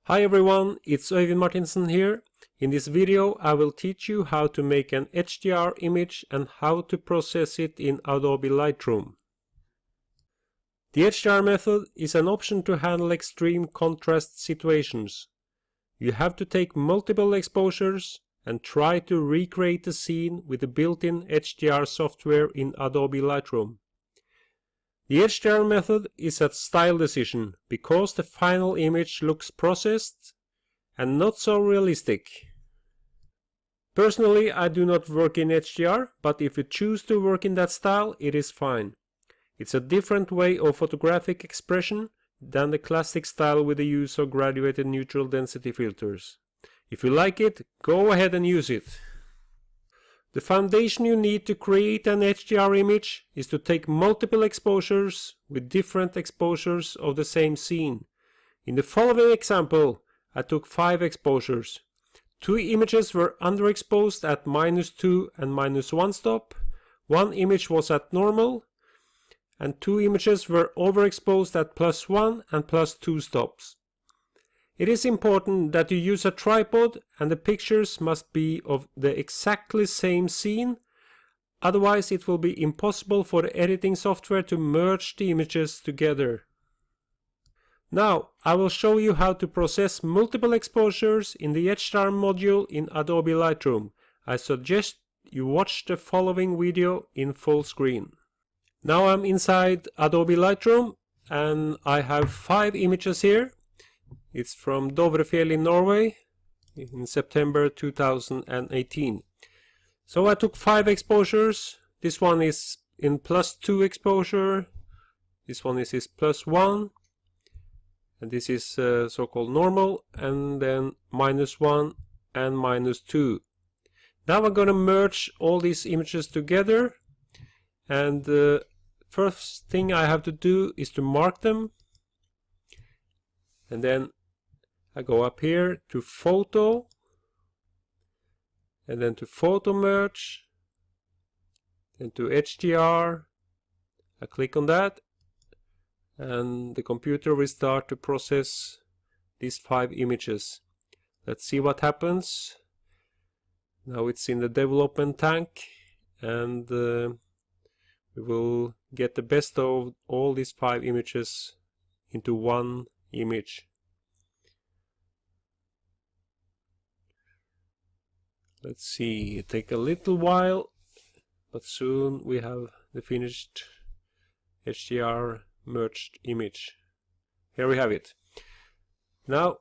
Hi everyone, it's Øyvind Martinsen here. In this video I will teach you how to make an HDR image and how to process it in Adobe Lightroom. The HDR method is an option to handle extreme contrast situations. You have to take multiple exposures and try to recreate the scene with the built-in HDR software in Adobe Lightroom. The HDR method is a style decision because the final image looks processed and not so realistic. Personally, I do not work in HDR, but if you choose to work in that style, it is fine. It's a different way of photographic expression than the classic style with the use of graduated neutral density filters. If you like it, go ahead and use it. The foundation you need to create an HDR image is to take multiple exposures with different exposures of the same scene. In the following example, I took 5 exposures. 2 images were underexposed at -2 and -1 stop, 1 image was at normal, and 2 images were overexposed at +1 and +2 stops. It is important that you use a tripod and the pictures must be of the exactly same scene, otherwise it will be impossible for the editing software to merge the images together. Now I will show you how to process multiple exposures in the HDR module in Adobe Lightroom. I suggest you watch the following video in full screen. Now I'm inside Adobe Lightroom and I have 5 images here. It's from Dovrefjell in Norway in September 2018. So I took 5 exposures. This one is in +2 exposure. This one is +1. And this is so-called normal. And then -1 and -2. Now I'm going to merge all these images together. And the first thing I have to do is to mark them. And then I go up here to photo and then to photo merge, then to HDR. I click on that and the computer will start to process these 5 images. Let's see what happens. Now it's in the development tank and we will get the best of all these 5 images into one image. Let's see, it takes a little while, but soon we have the finished HDR merged image. Here we have it. Now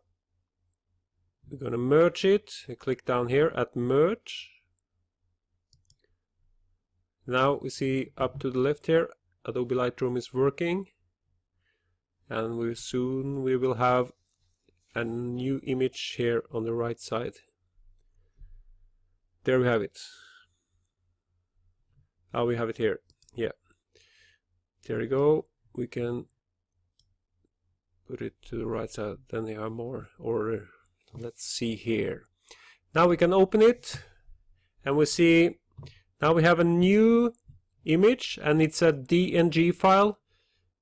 we're going to merge it. I click down here at merge. Now we see up to the left here Adobe Lightroom is working, and soon we will have a new image here on the right side. There we have it. Now we have it here. Yeah. There we go. We can put it to the right side. Then they have more order. Let's see here. Now we can open it and we see now we have a new image and it's a DNG file.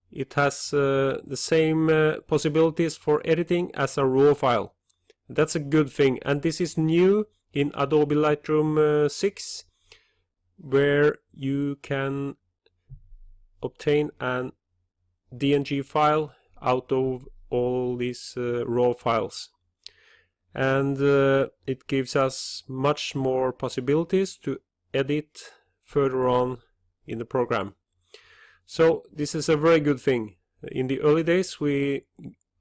It has the same possibilities for editing as a RAW file. That's a good thing, and this is new in Adobe Lightroom 6, where you can obtain an DNG file out of all these RAW files. And it gives us much more possibilities to edit further on in the program. So this is a very good thing. In the early days we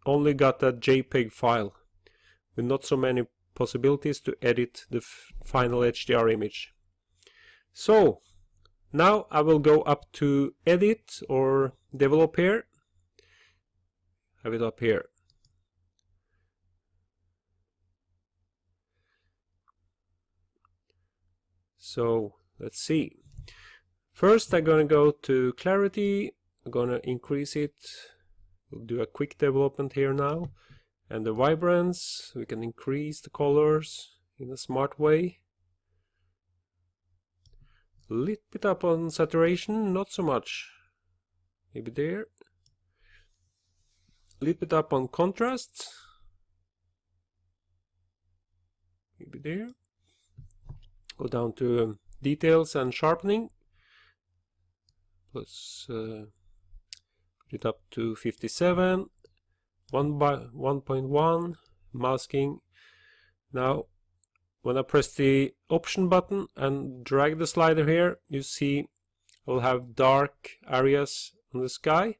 only got a JPEG file with not so many possibilities to edit the final HDR image. So now I will go up to edit or develop here. Have it up here. So let's see. First I'm going to go to clarity. I'm going to increase it. We'll do a quick development here now. And the vibrance, we can increase the colors in a smart way. A little bit up on saturation, not so much. Maybe there. A little bit up on contrast. maybe there. Go down to details and sharpening. Let's put it up to 57. 1.1 masking. Now when I press the option button and drag the slider here, you see I'll have dark areas on the sky,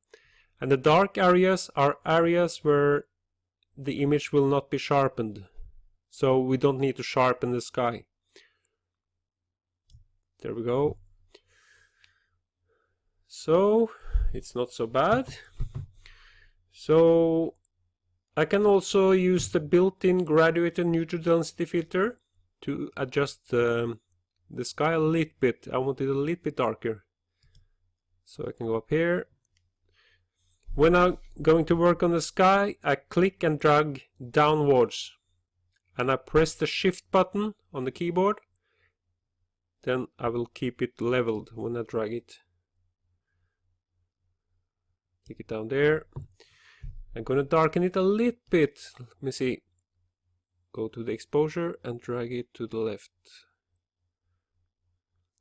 and the dark areas are areas where the image will not be sharpened, so we don't need to sharpen the sky. There we go. So it's not so bad. So I can also use the built-in graduated neutral density filter to adjust the sky a little bit. I want it a little bit darker. So I can go up here. When I'm going to work on the sky, I click and drag downwards. And I press the shift button on the keyboard. Then I will keep it leveled when I drag it. Take it down there. I'm going to darken it a little bit. Let me see. Go to the exposure and drag it to the left.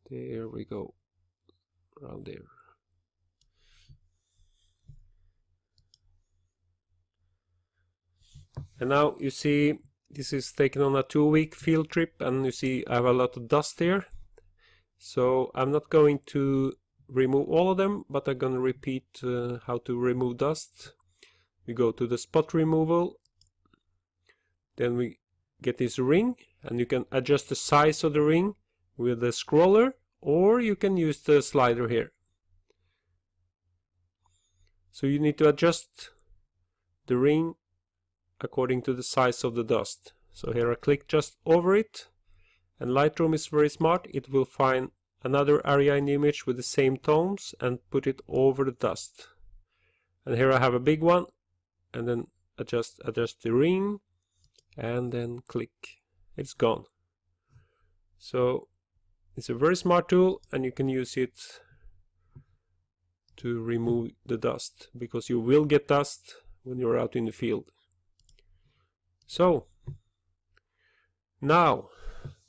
There we go. Around there. And now you see this is taken on a 2-week field trip, and you see I have a lot of dust here. So I'm not going to remove all of them, but I'm going to repeat how to remove dust. We go to the spot removal, then we get this ring, and you can adjust the size of the ring with the scroller, or you can use the slider here. So you need to adjust the ring according to the size of the dust. So here I click just over it, and Lightroom is very smart. It will find another area in the image with the same tones and put it over the dust. And here I have a big one, and then adjust the ring, and then click. It's gone. So it's a very smart tool, and you can use it to remove the dust, because you will get dust when you're out in the field. So now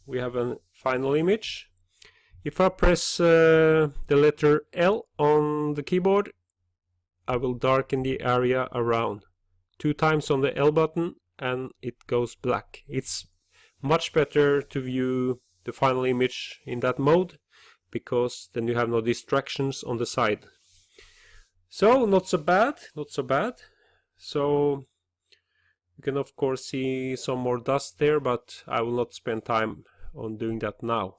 we have a final image. If I press the letter L on the keyboard, I will darken the area around. 2 times on the L button and it goes black. It's much better to view the final image in that mode, because then you have no distractions on the side. So not so bad, not so bad. So you can of course see some more dust there, but I will not spend time on doing that now.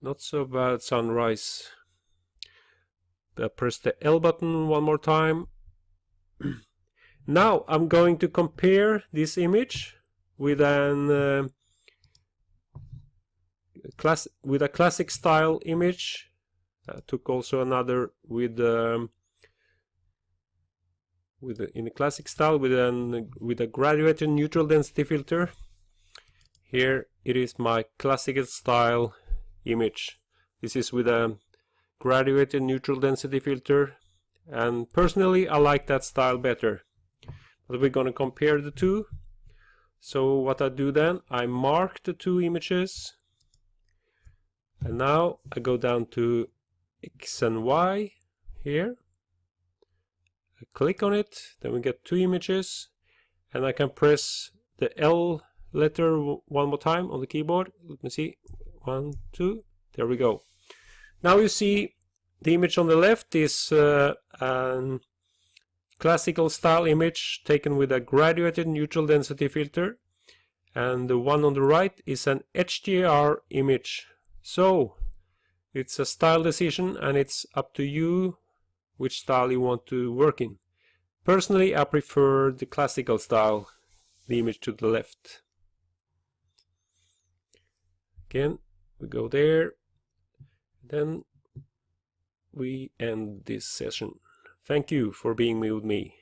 Not so bad sunrise. Press the L button one more time. Now I'm going to compare this image with a classic style image. I took also another in a classic style with a graduated neutral density filter. Here it is my classical style image. This is with a graduated neutral density filter, and personally I like that style better. But we're going to compare the two. So what I do then, I mark the two images, and now I go down to X and Y here. I click on it, then we get two images, and I can press the L letter one more time on the keyboard. Let me see. 1, 2, there we go. Now you see the image on the left is a classical style image taken with a graduated neutral density filter, and the one on the right is an HDR image. So it's a style decision, and it's up to you which style you want to work in. Personally, I prefer the classical style, the image to the left. Again, we go there, then we end this session. Thank you for being with me.